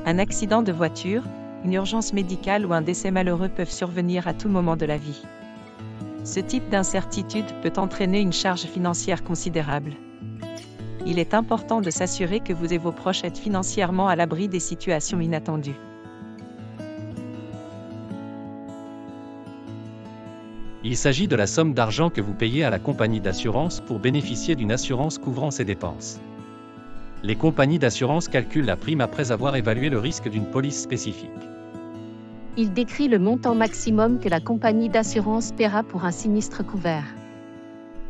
Un accident de voiture, une urgence médicale ou un décès malheureux peuvent survenir à tout moment de la vie. Ce type d'incertitude peut entraîner une charge financière considérable. Il est important de s'assurer que vous et vos proches êtes financièrement à l'abri des situations inattendues. Il s'agit de la somme d'argent que vous payez à la compagnie d'assurance pour bénéficier d'une assurance couvrant ces dépenses. Les compagnies d'assurance calculent la prime après avoir évalué le risque d'une police spécifique. Il décrit le montant maximum que la compagnie d'assurance paiera pour un sinistre couvert.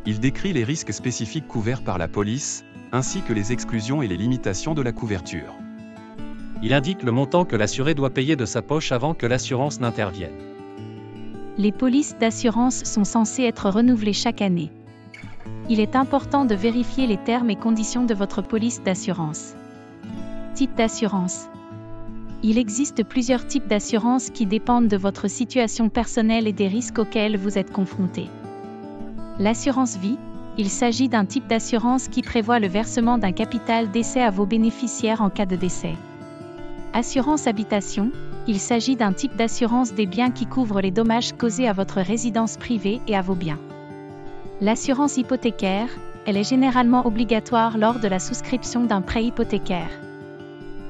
Il décrit les risques spécifiques couverts par la police, ainsi que les exclusions et les limitations de la couverture. Il indique le montant que l'assuré doit payer de sa poche avant que l'assurance n'intervienne. Les polices d'assurance sont censées être renouvelées chaque année. Il est important de vérifier les termes et conditions de votre police d'assurance. Type d'assurance. Il existe plusieurs types d'assurance qui dépendent de votre situation personnelle et des risques auxquels vous êtes confronté. L'assurance vie, il s'agit d'un type d'assurance qui prévoit le versement d'un capital décès à vos bénéficiaires en cas de décès. Assurance habitation, il s'agit d'un type d'assurance des biens qui couvre les dommages causés à votre résidence privée et à vos biens. L'assurance hypothécaire, elle est généralement obligatoire lors de la souscription d'un prêt hypothécaire.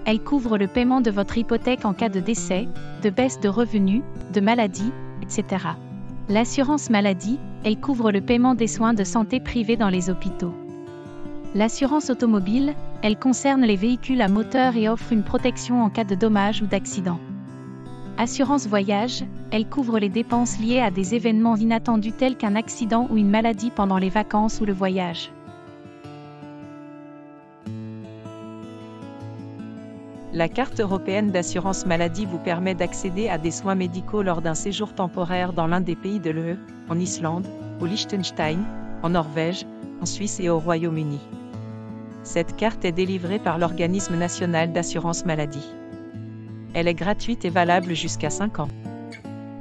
Elle couvre le paiement de votre hypothèque en cas de décès, de baisse de revenus, de maladie, etc. L'assurance maladie, elle couvre le paiement des soins de santé privés dans les hôpitaux. L'assurance automobile, elle concerne les véhicules à moteur et offre une protection en cas de dommages ou d'accident. Assurance voyage, elle couvre les dépenses liées à des événements inattendus tels qu'un accident ou une maladie pendant les vacances ou le voyage. La carte européenne d'assurance maladie vous permet d'accéder à des soins médicaux lors d'un séjour temporaire dans l'un des pays de l'UE, en Islande, au Liechtenstein, en Norvège, en Suisse et au Royaume-Uni. Cette carte est délivrée par l'Organisme national d'assurance maladie. Elle est gratuite et valable jusqu'à 5 ans.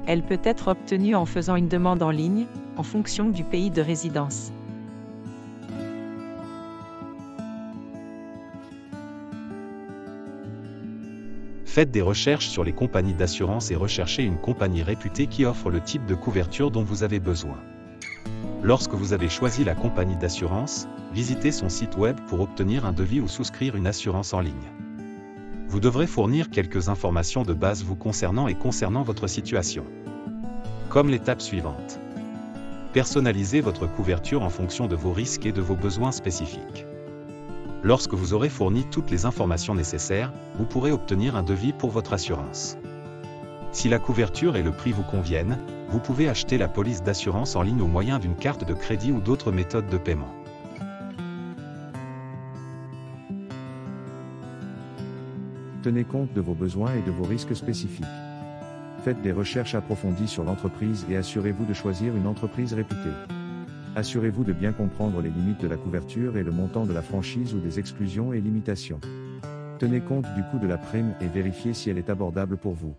Elle peut être obtenue en faisant une demande en ligne, en fonction du pays de résidence. Faites des recherches sur les compagnies d'assurance et recherchez une compagnie réputée qui offre le type de couverture dont vous avez besoin. Lorsque vous avez choisi la compagnie d'assurance, visitez son site web pour obtenir un devis ou souscrire une assurance en ligne. Vous devrez fournir quelques informations de base vous concernant et concernant votre situation. Comme l'étape suivante. Personnalisez votre couverture en fonction de vos risques et de vos besoins spécifiques. Lorsque vous aurez fourni toutes les informations nécessaires, vous pourrez obtenir un devis pour votre assurance. Si la couverture et le prix vous conviennent, vous pouvez acheter la police d'assurance en ligne au moyen d'une carte de crédit ou d'autres méthodes de paiement. Tenez compte de vos besoins et de vos risques spécifiques. Faites des recherches approfondies sur l'entreprise et assurez-vous de choisir une entreprise réputée. Assurez-vous de bien comprendre les limites de la couverture et le montant de la franchise ou des exclusions et limitations. Tenez compte du coût de la prime et vérifiez si elle est abordable pour vous.